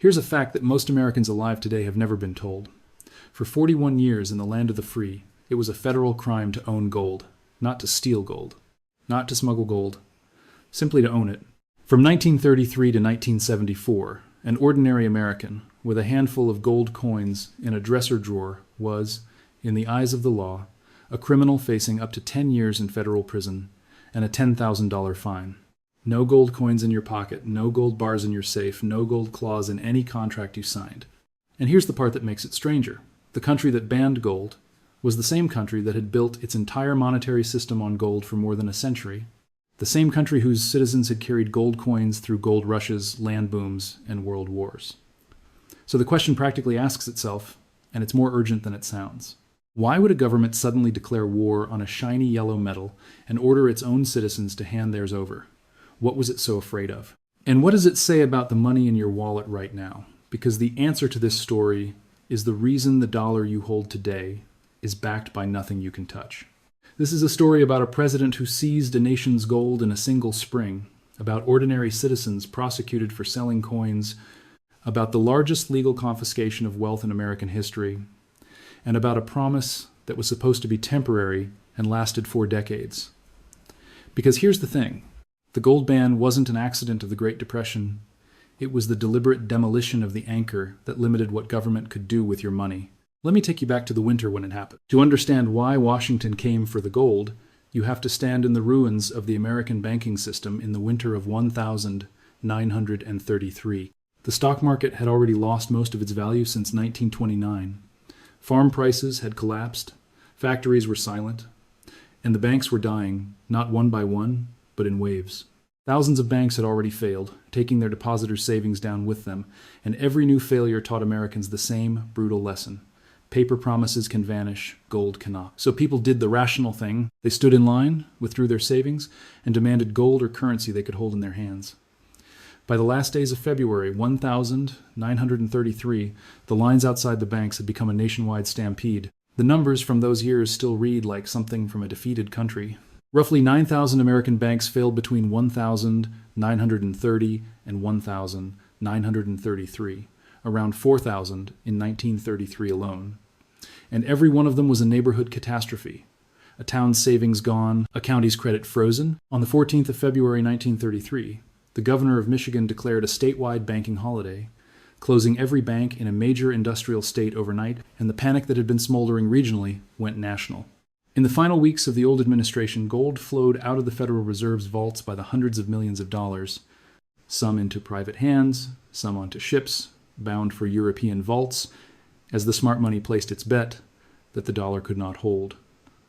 Here's a fact that most Americans alive today have never been told. For 41 years in the land of the free, it was a federal crime to own gold, not to steal gold, not to smuggle gold, simply to own it. From 1933 to 1974, an ordinary American with a handful of gold coins in a dresser drawer was, in the eyes of the law, a criminal facing up to 10 years in federal prison and a $10,000 fine. No gold coins in your pocket, no gold bars in your safe, no gold clause in any contract you signed. And here's the part that makes it stranger. The country that banned gold was the same country that had built its entire monetary system on gold for more than a century, the same country whose citizens had carried gold coins through gold rushes, land booms, and world wars. So the question practically asks itself, and it's more urgent than it sounds. Why would a government suddenly declare war on a shiny yellow metal and order its own citizens to hand theirs over? What was it so afraid of? And what does it say about the money in your wallet right now? Because the answer to this story is the reason the dollar you hold today is backed by nothing you can touch. This is a story about a president who seized a nation's gold in a single spring, about ordinary citizens prosecuted for selling coins, about the largest legal confiscation of wealth in American history, and about a promise that was supposed to be temporary and lasted 4 decades. Because here's the thing, the gold ban wasn't an accident of the Great Depression. It was the deliberate demolition of the anchor that limited what government could do with your money. Let me take you back to the winter when it happened. To understand why Washington came for the gold, you have to stand in the ruins of the American banking system in the winter of 1933. The stock market had already lost most of its value since 1929. Farm prices had collapsed, factories were silent, and the banks were dying, not one by one, but in waves. Thousands of banks had already failed, taking their depositors' savings down with them, and every new failure taught Americans the same brutal lesson. Paper promises can vanish, gold cannot. So people did the rational thing. They stood in line, withdrew their savings, and demanded gold or currency they could hold in their hands. By the last days of February 1933, the lines outside the banks had become a nationwide stampede. The numbers from those years still read like something from a defeated country. Roughly 9,000 American banks failed between 1930 and 1933, around 4,000 in 1933 alone. And every one of them was a neighborhood catastrophe. A town's savings gone, a county's credit frozen. On the 14th of February 1933, the governor of Michigan declared a statewide banking holiday, closing every bank in a major industrial state overnight, and the panic that had been smoldering regionally went national. In the final weeks of the old administration, gold flowed out of the Federal Reserve's vaults by the hundreds of millions of dollars, some into private hands, some onto ships, bound for European vaults, as the smart money placed its bet that the dollar could not hold.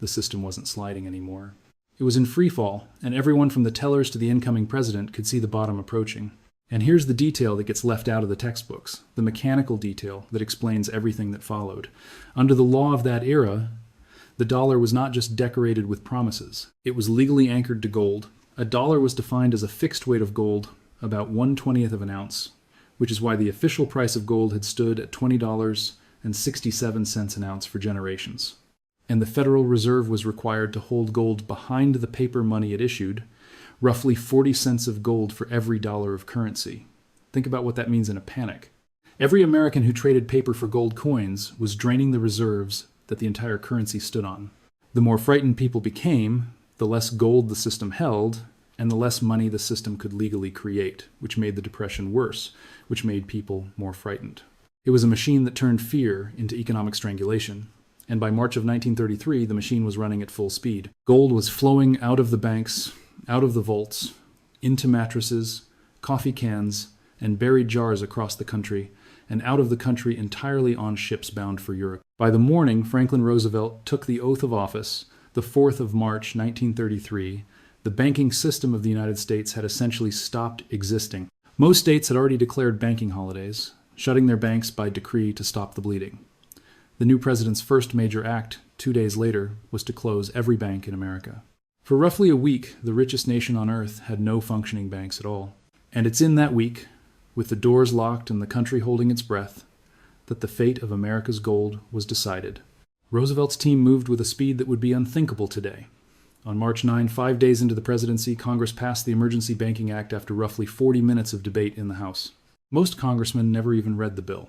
The system wasn't sliding anymore. It was in free fall, and everyone from the tellers to the incoming president could see the bottom approaching. And here's the detail that gets left out of the textbooks, the mechanical detail that explains everything that followed. Under the law of that era, the dollar was not just decorated with promises. It was legally anchored to gold. A dollar was defined as a fixed weight of gold, about 1/20th of an ounce, which is why the official price of gold had stood at $20.67 an ounce for generations. And the Federal Reserve was required to hold gold behind the paper money it issued, roughly 40 cents of gold for every dollar of currency. Think about what that means in a panic. Every American who traded paper for gold coins was draining the reserves that the entire currency stood on. The more frightened people became, the less gold the system held, and the less money the system could legally create, which made the Depression worse, which made people more frightened. It was a machine that turned fear into economic strangulation. And by March of 1933, the machine was running at full speed. Gold was flowing out of the banks, out of the vaults, into mattresses, coffee cans, and buried jars across the country, and out of the country entirely on ships bound for Europe. By the morning, Franklin Roosevelt took the oath of office, the 4th of March, 1933. The banking system of the United States had essentially stopped existing. Most states had already declared banking holidays, shutting their banks by decree to stop the bleeding. The new president's first major act, 2 days later, was to close every bank in America. For roughly a week, the richest nation on earth had no functioning banks at all. And it's in that week, with the doors locked and the country holding its breath, that the fate of America's gold was decided. Roosevelt's team moved with a speed that would be unthinkable today. On March 9, 5 days into the presidency, Congress passed the Emergency Banking Act after roughly 40 minutes of debate in the House. Most congressmen never even read the bill.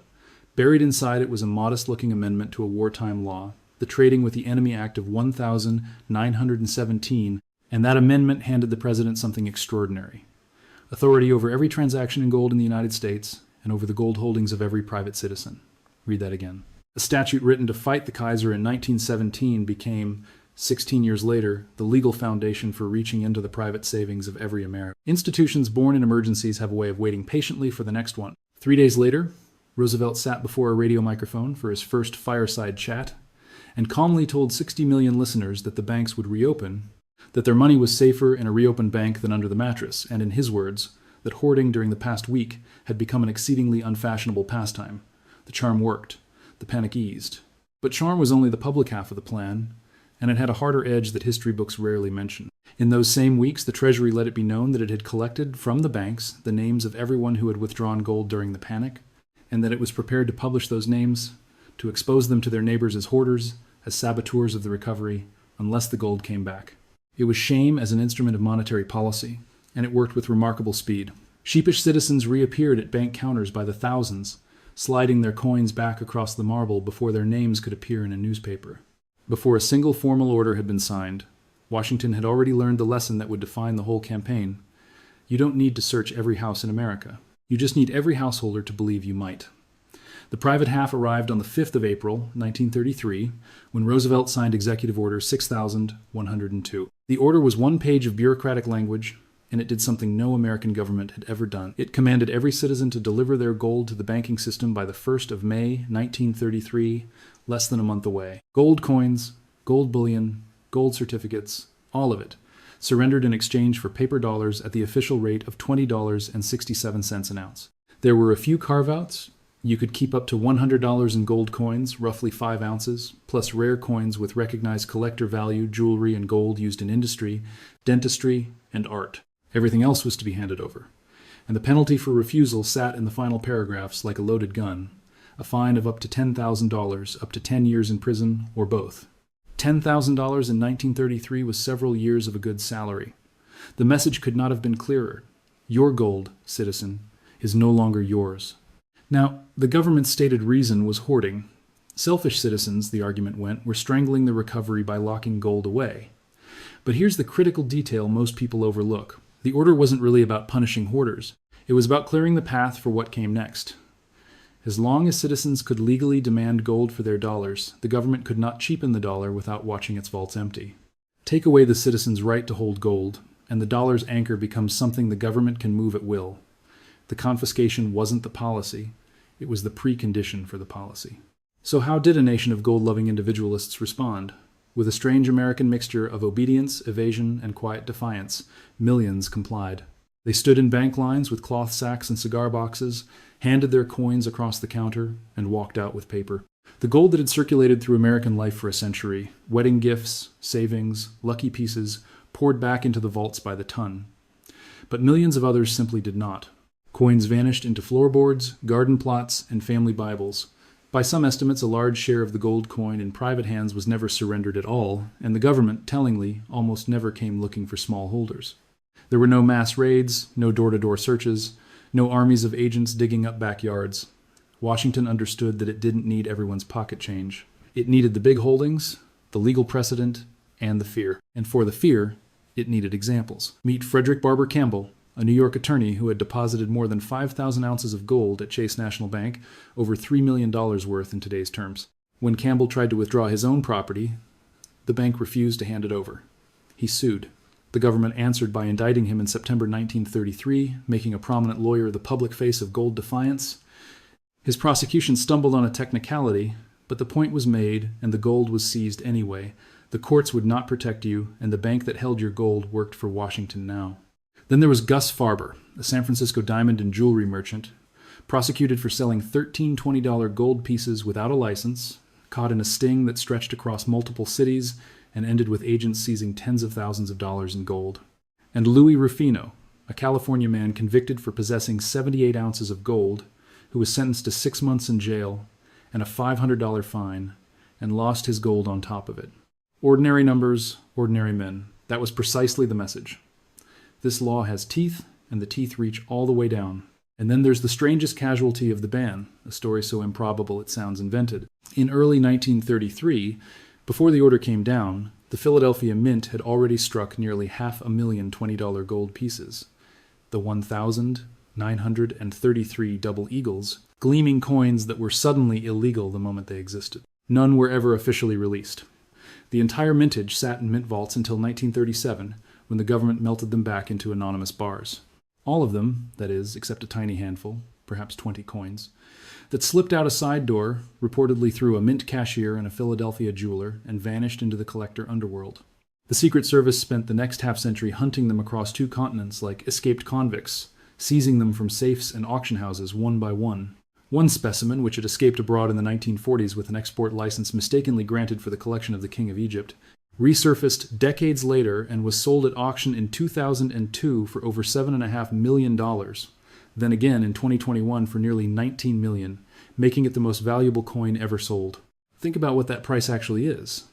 Buried inside it was a modest-looking amendment to a wartime law, the Trading with the Enemy Act of 1917, and that amendment handed the president something extraordinary: authority over every transaction in gold in the United States and over the gold holdings of every private citizen. Read that again. A statute written to fight the Kaiser in 1917 became, 16 years later, the legal foundation for reaching into the private savings of every American. Institutions born in emergencies have a way of waiting patiently for the next one. 3 days later, Roosevelt sat before a radio microphone for his first fireside chat and calmly told 60 million listeners that the banks would reopen, that their money was safer in a reopened bank than under the mattress, and in his words, that hoarding during the past week had become an exceedingly unfashionable pastime. The charm worked. The panic eased. But charm was only the public half of the plan, and it had a harder edge that history books rarely mention. In those same weeks, the Treasury let it be known that it had collected from the banks the names of everyone who had withdrawn gold during the panic, and that it was prepared to publish those names, to expose them to their neighbors as hoarders, as saboteurs of the recovery, unless the gold came back. It was shame as an instrument of monetary policy, and it worked with remarkable speed. Sheepish citizens reappeared at bank counters by the thousands, sliding their coins back across the marble before their names could appear in a newspaper. Before a single formal order had been signed, Washington had already learned the lesson that would define the whole campaign. You don't need to search every house in America. You just need every householder to believe you might. The private half arrived on the 5th of April, 1933, when Roosevelt signed Executive Order 6102. The order was one page of bureaucratic language, and it did something no American government had ever done. It commanded every citizen to deliver their gold to the banking system by the 1st of May, 1933, less than a month away. Gold coins, gold bullion, gold certificates, all of it, surrendered in exchange for paper dollars at the official rate of $20.67 an ounce. There were a few carve-outs. You could keep up to $100 in gold coins, roughly 5 ounces, plus rare coins with recognized collector value, jewelry and gold used in industry, dentistry, and art. Everything else was to be handed over. And the penalty for refusal sat in the final paragraphs like a loaded gun: a fine of up to $10,000, up to 10 years in prison, or both. $10,000 in 1933 was several years of a good salary. The message could not have been clearer. Your gold, citizen, is no longer yours. Now, the government's stated reason was hoarding. Selfish citizens, the argument went, were strangling the recovery by locking gold away. But here's the critical detail most people overlook. The order wasn't really about punishing hoarders. It was about clearing the path for what came next. As long as citizens could legally demand gold for their dollars, the government could not cheapen the dollar without watching its vaults empty. Take away the citizen's right to hold gold, and the dollar's anchor becomes something the government can move at will. The confiscation wasn't the policy. It was the precondition for the policy. So how did a nation of gold-loving individualists respond? With a strange American mixture of obedience, evasion, and quiet defiance, millions complied. They stood in bank lines with cloth sacks and cigar boxes, handed their coins across the counter, and walked out with paper. The gold that had circulated through American life for a century, wedding gifts, savings, lucky pieces, poured back into the vaults by the ton. But millions of others simply did not. Coins vanished into floorboards, garden plots, and family Bibles. By some estimates, a large share of the gold coin in private hands was never surrendered at all, and the government, tellingly, almost never came looking for small holders. There were no mass raids, no door-to-door searches, no armies of agents digging up backyards. Washington understood that it didn't need everyone's pocket change. It needed the big holdings, the legal precedent, and the fear. And for the fear, it needed examples. Meet Frederick Barber Campbell, a New York attorney who had deposited more than 5,000 ounces of gold at Chase National Bank, over $3 million worth in today's terms. When Campbell tried to withdraw his own property, the bank refused to hand it over. He sued. The government answered by indicting him in September 1933, making a prominent lawyer the public face of gold defiance. His prosecution stumbled on a technicality, but the point was made and the gold was seized anyway. The courts would not protect you, and the bank that held your gold worked for Washington now. Then there was Gus Farber, a San Francisco diamond and jewelry merchant, prosecuted for selling 13 $20 gold pieces without a license, caught in a sting that stretched across multiple cities and ended with agents seizing tens of thousands of dollars in gold. And Louis Rufino, a California man convicted for possessing 78 ounces of gold, who was sentenced to 6 months in jail and a $500 fine, and lost his gold on top of it. Ordinary numbers, ordinary men. That was precisely the message. This law has teeth, and the teeth reach all the way down. And then there's the strangest casualty of the ban, a story so improbable it sounds invented. In early 1933, before the order came down, the Philadelphia Mint had already struck nearly 500,000 $20 gold pieces. The 1,933 double eagles, gleaming coins that were suddenly illegal the moment they existed. None were ever officially released. The entire mintage sat in mint vaults until 1937, when the government melted them back into anonymous bars. All of them, that is, except a tiny handful, perhaps 20 coins, that slipped out a side door, reportedly through a mint cashier and a Philadelphia jeweler, and vanished into the collector underworld. The Secret Service spent the next half-century hunting them across 2 continents like escaped convicts, seizing them from safes and auction houses one by one. One specimen, which had escaped abroad in the 1940s with an export license mistakenly granted for the collection of the King of Egypt, resurfaced decades later and was sold at auction in 2002 for over $7.5 million. Then again in 2021 for nearly $19 million, making it the most valuable coin ever sold. Think about what that price actually is.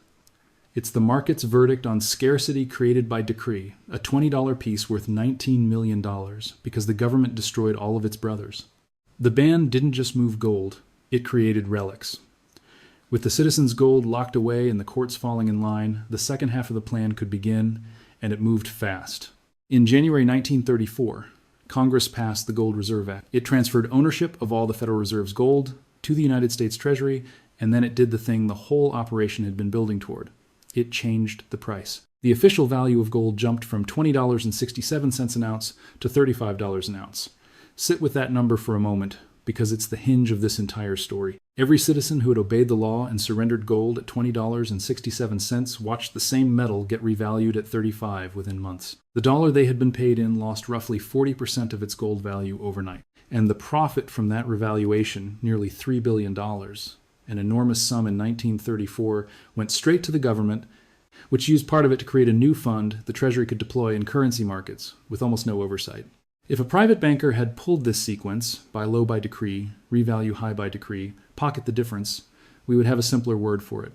It's the market's verdict on scarcity created by decree, a $20 piece worth $19 million, because the government destroyed all of its brothers. The ban didn't just move gold, it created relics. With the citizens' gold locked away and the courts falling in line, the second half of the plan could begin, and it moved fast. In January 1934, Congress passed the Gold Reserve Act. It transferred ownership of all the Federal Reserve's gold to the United States Treasury, and then it did the thing the whole operation had been building toward. It changed the price. The official value of gold jumped from $20.67 an ounce to $35 an ounce. Sit with that number for a moment, because it's the hinge of this entire story. Every citizen who had obeyed the law and surrendered gold at $20.67 watched the same metal get revalued at $35 within months. The dollar they had been paid in lost roughly 40% of its gold value overnight. And the profit from that revaluation, nearly $3 billion, an enormous sum in 1934, went straight to the government, which used part of it to create a new fund the Treasury could deploy in currency markets with almost no oversight. If a private banker had pulled this sequence, buy low by decree, revalue high by decree, pocket the difference, we would have a simpler word for it.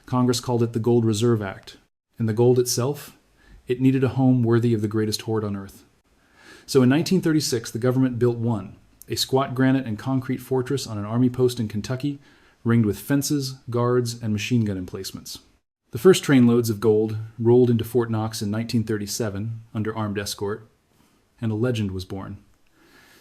Congress called it the Gold Reserve Act. And the gold itself? It needed a home worthy of the greatest hoard on earth. So in 1936, the government built one, a squat granite and concrete fortress on an army post in Kentucky, ringed with fences, guards, and machine gun emplacements. The first trainloads of gold rolled into Fort Knox in 1937 under armed escort, and a legend was born.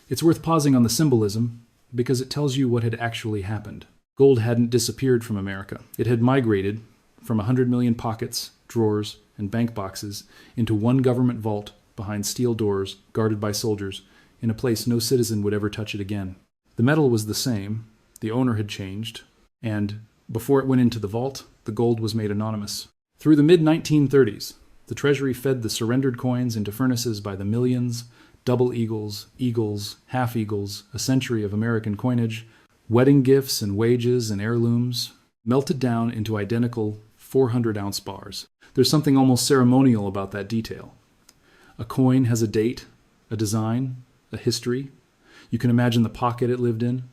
It's worth pausing on the symbolism because it tells you what had actually happened. Gold hadn't disappeared from America. It had migrated from 100 million pockets, drawers, and bank boxes into one government vault behind steel doors guarded by soldiers in a place no citizen would ever touch it again. The metal was the same, the owner had changed, and before it went into the vault, the gold was made anonymous. Through the mid-1930s, the Treasury fed the surrendered coins into furnaces by the millions, double eagles, eagles, half eagles, a century of American coinage, wedding gifts and wages and heirlooms, melted down into identical 400-ounce bars. There's something almost ceremonial about that detail. A coin has a date, a design, a history. You can imagine the pocket it lived in.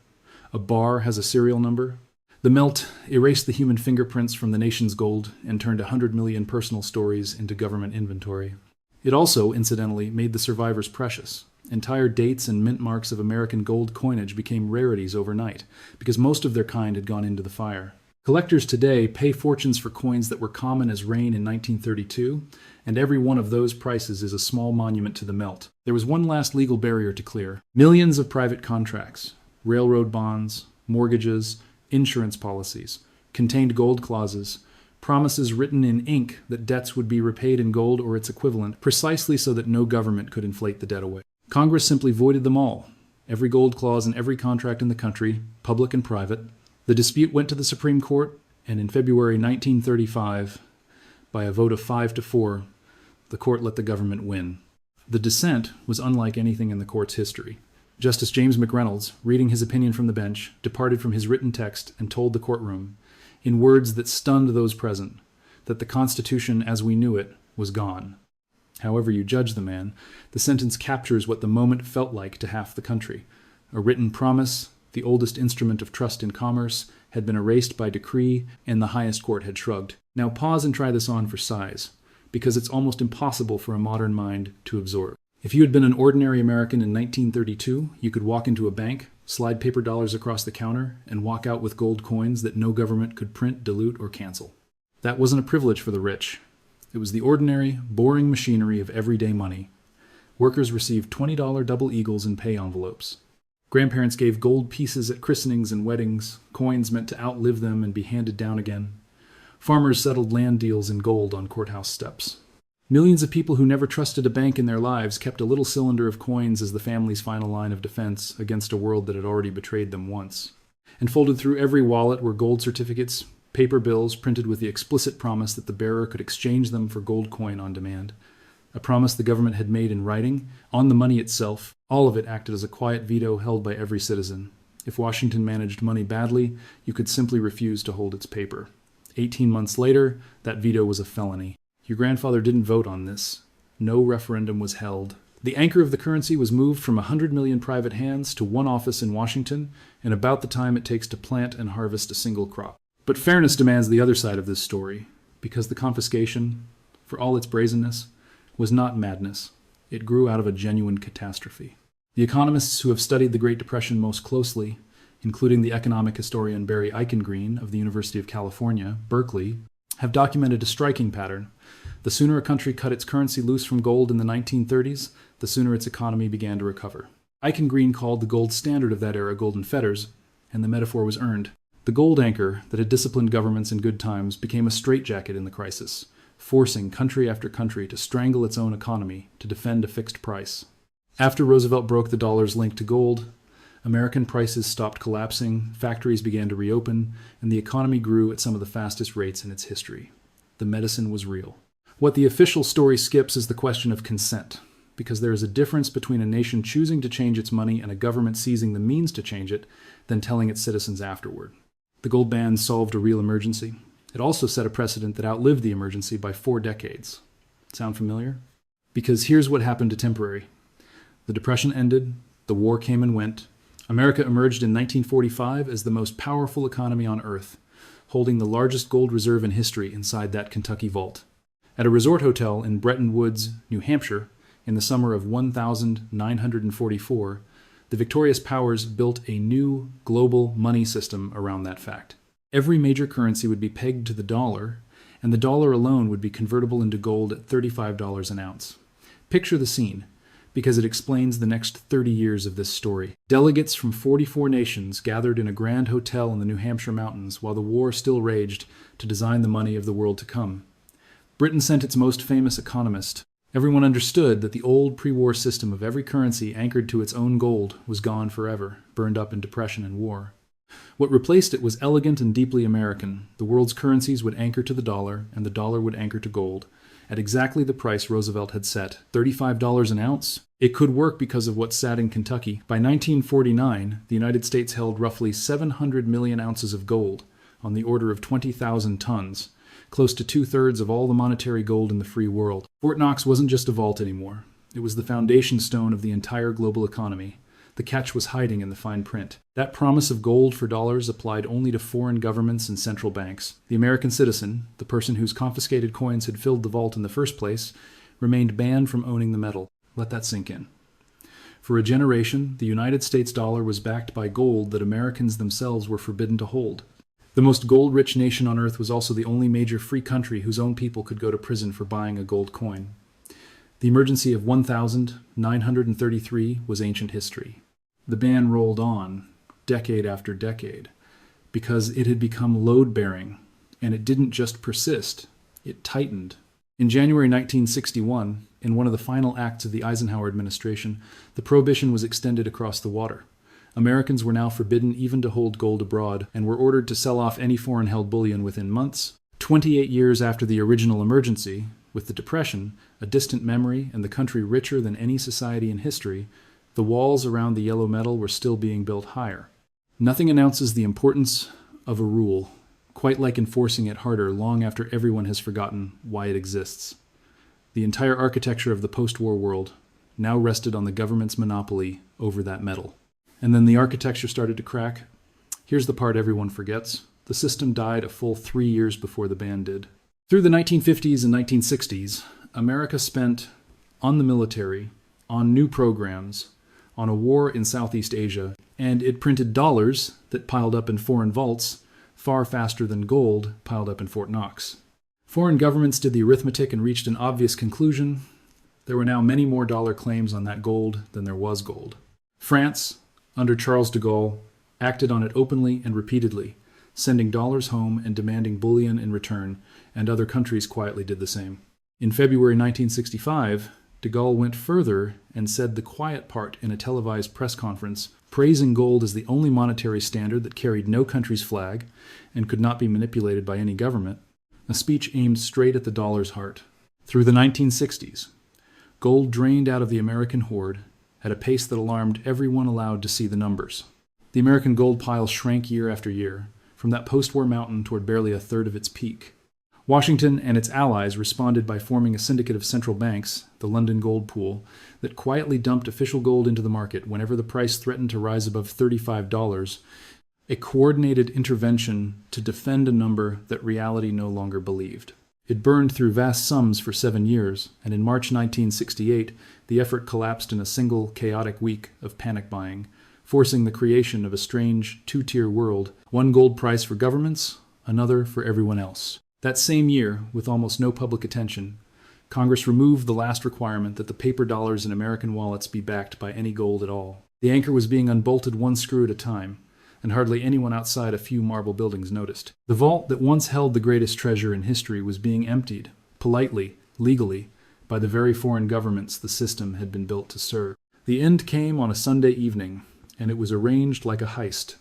A bar has a serial number. The melt erased the human fingerprints from the nation's gold and turned 100 million personal stories into government inventory. It also, incidentally, made the survivors precious. Entire dates and mint marks of American gold coinage became rarities overnight, because most of their kind had gone into the fire. Collectors today pay fortunes for coins that were common as rain in 1932, and every one of those prices is a small monument to the melt. There was one last legal barrier to clear. Millions of private contracts, railroad bonds, mortgages, insurance policies, contained gold clauses, promises written in ink that debts would be repaid in gold or its equivalent, precisely so that no government could inflate the debt away. Congress simply voided them all, every gold clause in every contract in the country, public and private. The dispute went to the Supreme Court, and in February 1935, by a vote of 5-4, the court let the government win. The dissent was unlike anything in the court's history. Justice James McReynolds, reading his opinion from the bench, departed from his written text and told the courtroom, in words that stunned those present, that the Constitution as we knew it was gone. However you judge the man, the sentence captures what the moment felt like to half the country. A written promise, the oldest instrument of trust in commerce, had been erased by decree, and the highest court had shrugged. Now pause and try this on for size, because it's almost impossible for a modern mind to absorb. If you had been an ordinary American in 1932, you could walk into a bank, slide paper dollars across the counter, and walk out with gold coins that no government could print, dilute, or cancel. That wasn't a privilege for the rich. It was the ordinary, boring machinery of everyday money. Workers received $20 double eagles in pay envelopes. Grandparents gave gold pieces at christenings and weddings, coins meant to outlive them and be handed down again. Farmers settled land deals in gold on courthouse steps. Millions of people who never trusted a bank in their lives kept a little cylinder of coins as the family's final line of defense against a world that had already betrayed them once. And folded through every wallet were gold certificates, paper bills printed with the explicit promise that the bearer could exchange them for gold coin on demand. A promise the government had made in writing, on the money itself. All of it acted as a quiet veto held by every citizen. If Washington managed money badly, you could simply refuse to hold its paper. 18 months later, that veto was a felony. Your grandfather didn't vote on this. No referendum was held. The anchor of the currency was moved from 100 million private hands to one office in Washington in about the time it takes to plant and harvest a single crop. But fairness demands the other side of this story, because the confiscation, for all its brazenness, was not madness. It grew out of a genuine catastrophe. The economists who have studied the Great Depression most closely, including the economic historian Barry Eichengreen of the University of California, Berkeley, have documented a striking pattern. The sooner a country cut its currency loose from gold in the 1930s, the sooner its economy began to recover. Eichengreen called the gold standard of that era golden fetters, and the metaphor was earned. The gold anchor that had disciplined governments in good times became a straitjacket in the crisis, forcing country after country to strangle its own economy to defend a fixed price. After Roosevelt broke the dollar's link to gold, American prices stopped collapsing, factories began to reopen, and the economy grew at some of the fastest rates in its history. The medicine was real. What the official story skips is the question of consent, because there is a difference between a nation choosing to change its money and a government seizing the means to change it than telling its citizens afterward. The gold ban solved a real emergency. It also set a precedent that outlived the emergency by 4 decades. Sound familiar? Because here's what happened to temporary. The Depression ended, the war came and went. America emerged in 1945 as the most powerful economy on earth, holding the largest gold reserve in history inside that Kentucky vault. At a resort hotel in Bretton Woods, New Hampshire, in the summer of 1944, the victorious powers built a new global money system around that fact. Every major currency would be pegged to the dollar, and the dollar alone would be convertible into gold at $35 an ounce. Picture the scene, because it explains the next 30 years of this story. Delegates from 44 nations gathered in a grand hotel in the New Hampshire mountains while the war still raged to design the money of the world to come. Britain sent its most famous economist. Everyone understood that the old pre-war system of every currency anchored to its own gold was gone forever, burned up in depression and war. What replaced it was elegant and deeply American. The world's currencies would anchor to the dollar, and the dollar would anchor to gold, at exactly the price Roosevelt had set, $35 an ounce. It could work because of what sat in Kentucky. By 1949, the United States held roughly 700 million ounces of gold, on the order of 20,000 tons, close to 2/3 of all the monetary gold in the free world. Fort Knox wasn't just a vault anymore. It was the foundation stone of the entire global economy. The catch was hiding in the fine print. That promise of gold for dollars applied only to foreign governments and central banks. The American citizen, the person whose confiscated coins had filled the vault in the first place, remained banned from owning the metal. Let that sink in. For a generation, the United States dollar was backed by gold that Americans themselves were forbidden to hold. The most gold-rich nation on earth was also the only major free country whose own people could go to prison for buying a gold coin. The emergency of 1933 was ancient history. The ban rolled on, decade after decade, because it had become load-bearing, and it didn't just persist, it tightened. In January 1961, in one of the final acts of the Eisenhower administration, the prohibition was extended across the water. Americans were now forbidden even to hold gold abroad, and were ordered to sell off any foreign-held bullion within months. 28 years after the original emergency, with the Depression, a distant memory, and the country richer than any society in history, the walls around the yellow metal were still being built higher. Nothing announces the importance of a rule, quite like enforcing it harder long after everyone has forgotten why it exists. The entire architecture of the post-war world now rested on the government's monopoly over that metal. And then the architecture started to crack. Here's the part everyone forgets. The system died a full 3 years before the ban did. Through the 1950s and 1960s, America spent on the military, on new programs, on a war in Southeast Asia, and it printed dollars that piled up in foreign vaults far faster than gold piled up in Fort Knox. Foreign governments did the arithmetic and reached an obvious conclusion. There were now many more dollar claims on that gold than there was gold. France, under Charles de Gaulle, acted on it openly and repeatedly, sending dollars home and demanding bullion in return, and other countries quietly did the same. In February 1965, de Gaulle went further and said the quiet part in a televised press conference, praising gold as the only monetary standard that carried no country's flag and could not be manipulated by any government, a speech aimed straight at the dollar's heart. Through the 1960s, gold drained out of the American hoard at a pace that alarmed everyone allowed to see the numbers. The American gold pile shrank year after year, from that post-war mountain toward barely a third of its peak. Washington and its allies responded by forming a syndicate of central banks, the London Gold Pool, that quietly dumped official gold into the market whenever the price threatened to rise above $35, a coordinated intervention to defend a number that reality no longer believed. It burned through vast sums for 7 years, and in March 1968, the effort collapsed in a single chaotic week of panic buying, forcing the creation of a strange two-tier world, one gold price for governments, another for everyone else. That same year, with almost no public attention, Congress removed the last requirement that the paper dollars in American wallets be backed by any gold at all. The anchor was being unbolted one screw at a time, and hardly anyone outside a few marble buildings noticed. The vault that once held the greatest treasure in history was being emptied, politely, legally, by the very foreign governments the system had been built to serve. The end came on a Sunday evening, and it was arranged like a heist.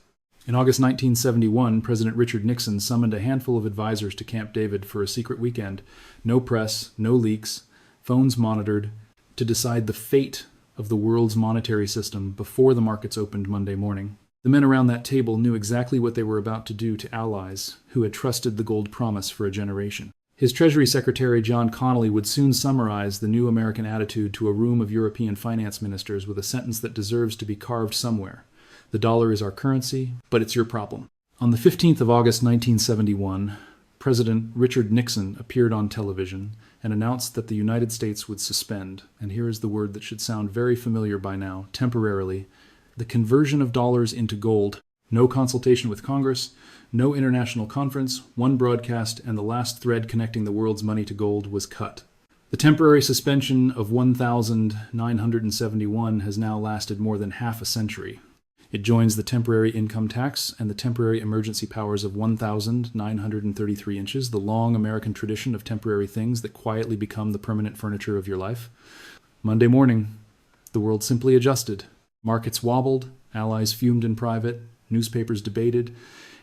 In August 1971, President Richard Nixon summoned a handful of advisors to Camp David for a secret weekend, no press, no leaks, phones monitored, to decide the fate of the world's monetary system before the markets opened Monday morning. The men around that table knew exactly what they were about to do to allies who had trusted the gold promise for a generation. His Treasury Secretary John Connally would soon summarize the new American attitude to a room of European finance ministers with a sentence that deserves to be carved somewhere. The dollar is our currency, but it's your problem. On the 15th of August 1971, President Richard Nixon appeared on television and announced that the United States would suspend, and here is the word that should sound very familiar by now, temporarily, the conversion of dollars into gold. No consultation with Congress, no international conference, one broadcast, and the last thread connecting the world's money to gold was cut. The temporary suspension of 1971 has now lasted more than half a century. It joins the temporary income tax and the temporary emergency powers of 1,933 inches, the long American tradition of temporary things that quietly become the permanent furniture of your life. Monday morning, the world simply adjusted. Markets wobbled, allies fumed in private, newspapers debated,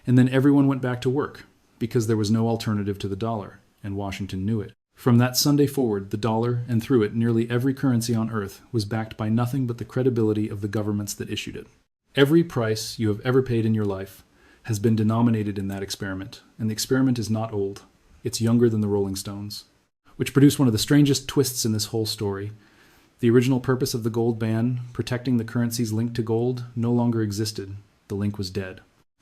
and then everyone went back to work, because there was no alternative to the dollar, and Washington knew it. From that Sunday forward, the dollar, and through it nearly every currency on earth, was backed by nothing but the credibility of the governments that issued it. Every price you have ever paid in your life has been denominated in that experiment, and the experiment is not old. It's younger than the Rolling Stones, which produced one of the strangest twists in this whole story. The original purpose of the gold ban, protecting the currencies linked to gold, no longer existed. The link was dead.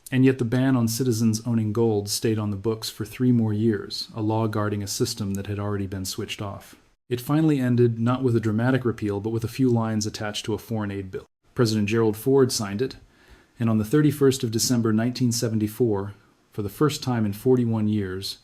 And yet the ban on citizens owning gold stayed on the books for 3 more years, a law guarding a system that had already been switched off. It finally ended not with a dramatic repeal, but with a few lines attached to a foreign aid bill. President Gerald Ford signed it, and on the 31st of December 1974, for the first time in 41 years,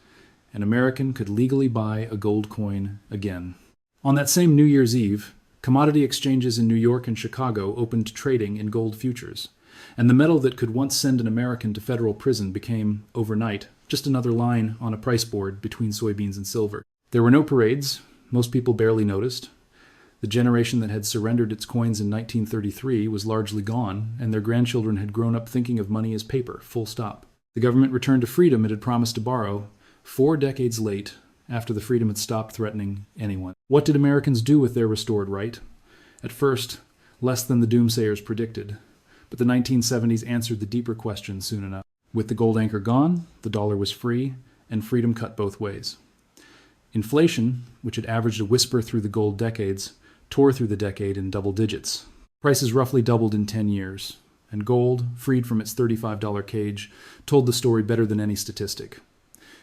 an American could legally buy a gold coin again. On that same New Year's Eve, commodity exchanges in New York and Chicago opened trading in gold futures, and the metal that could once send an American to federal prison became, overnight, just another line on a price board between soybeans and silver. There were no parades. Most people barely noticed. The generation that had surrendered its coins in 1933 was largely gone, and their grandchildren had grown up thinking of money as paper, full stop. The government returned to freedom it had promised to borrow, 4 decades late, after the freedom had stopped threatening anyone. What did Americans do with their restored right? At first, less than the doomsayers predicted, but the 1970s answered the deeper question soon enough. With the gold anchor gone, the dollar was free, and freedom cut both ways. Inflation, which had averaged a whisper through the gold decades, tore through the decade in double digits. Prices roughly doubled in 10 years, and gold, freed from its $35 cage, told the story better than any statistic.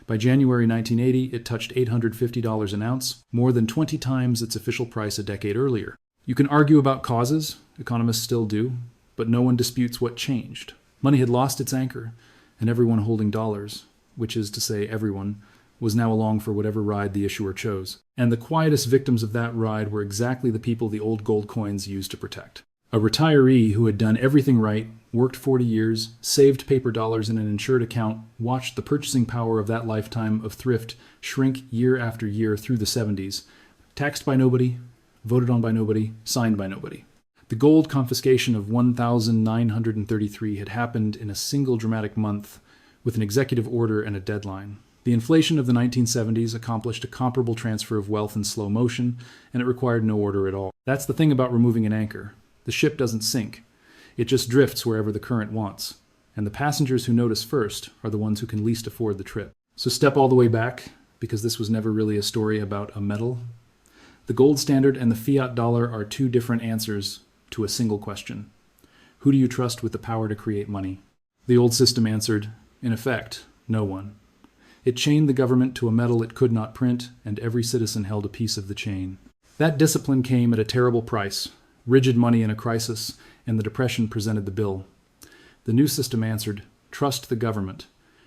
By January 1980, it touched $850 an ounce, more than 20 times its official price a decade earlier. You can argue about causes, economists still do, but no one disputes what changed. Money had lost its anchor, and everyone holding dollars, which is to say everyone, was now along for whatever ride the issuer chose. And the quietest victims of that ride were exactly the people the old gold coins used to protect. A retiree who had done everything right, worked 40 years, saved paper dollars in an insured account, watched the purchasing power of that lifetime of thrift shrink year after year through the 70s, taxed by nobody, voted on by nobody, signed by nobody. The gold confiscation of 1,933 had happened in a single dramatic month with an executive order and a deadline. The inflation of the 1970s accomplished a comparable transfer of wealth in slow motion, and it required no order at all. That's the thing about removing an anchor. The ship doesn't sink. It just drifts wherever the current wants. And the passengers who notice first are the ones who can least afford the trip. So step all the way back, because this was never really a story about a metal. The gold standard and the fiat dollar are two different answers to a single question. Who do you trust with the power to create money? The old system answered, in effect, no one. It chained the government to a metal it could not print, and every citizen held a piece of the chain. That discipline came at a terrible price. Rigid money in a crisis, and the Depression presented the bill. The new system answered, trust the government,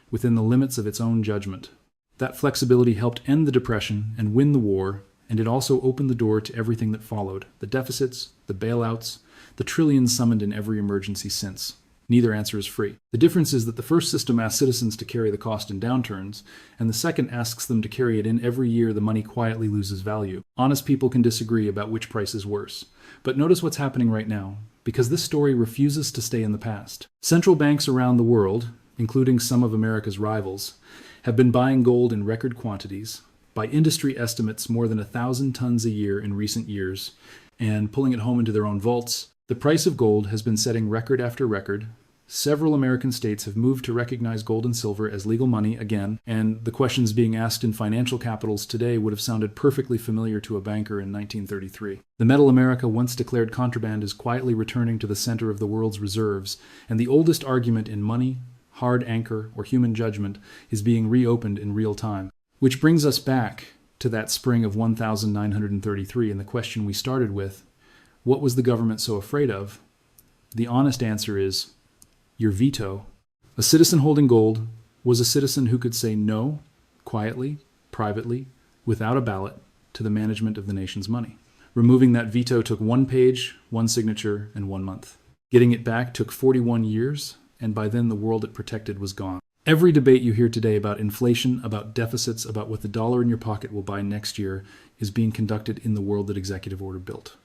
within the limits of its own judgment. That flexibility helped end the Depression and win the war, and it also opened the door to everything that followed, the deficits, the bailouts, the trillions summoned in every emergency since. Neither answer is free. The difference is that the first system asks citizens to carry the cost in downturns, and the second asks them to carry it in every year the money quietly loses value. Honest people can disagree about which price is worse. But notice what's happening right now, because this story refuses to stay in the past. Central banks around the world, including some of America's rivals, have been buying gold in record quantities, by industry estimates more than 1,000 tons a year in recent years, and pulling it home into their own vaults. The price of gold has been setting record after record. Several American states have moved to recognize gold and silver as legal money again, and the questions being asked in financial capitals today would have sounded perfectly familiar to a banker in 1933. The metal America once declared contraband is quietly returning to the center of the world's reserves, and the oldest argument in money, hard anchor, or human judgment is being reopened in real time. Which brings us back to that spring of 1933 and the question we started with, what was the government so afraid of? The honest answer is, your veto. A citizen holding gold was a citizen who could say no, quietly, privately, without a ballot, to the management of the nation's money. Removing that veto took 1 page, 1 signature, and 1 month. Getting it back took 41 years, and by then the world it protected was gone. Every debate you hear today about inflation, about deficits, about what the dollar in your pocket will buy next year is being conducted in the world that Executive Order built.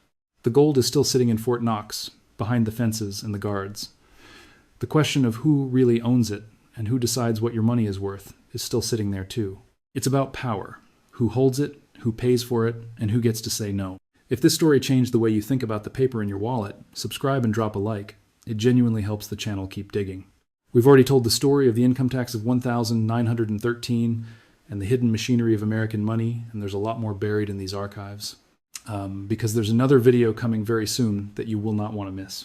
The gold is still sitting in Fort Knox, behind the fences and the guards. The question of who really owns it and who decides what your money is worth is still sitting there too. It's about power. Who holds it, who pays for it, and who gets to say no. If this story changed the way you think about the paper in your wallet, subscribe and drop a like. It genuinely helps the channel keep digging. We've already told the story of the income tax of 1,913 and the hidden machinery of American money, and there's a lot more buried in these archives. Because there's another video coming very soon that you will not want to miss.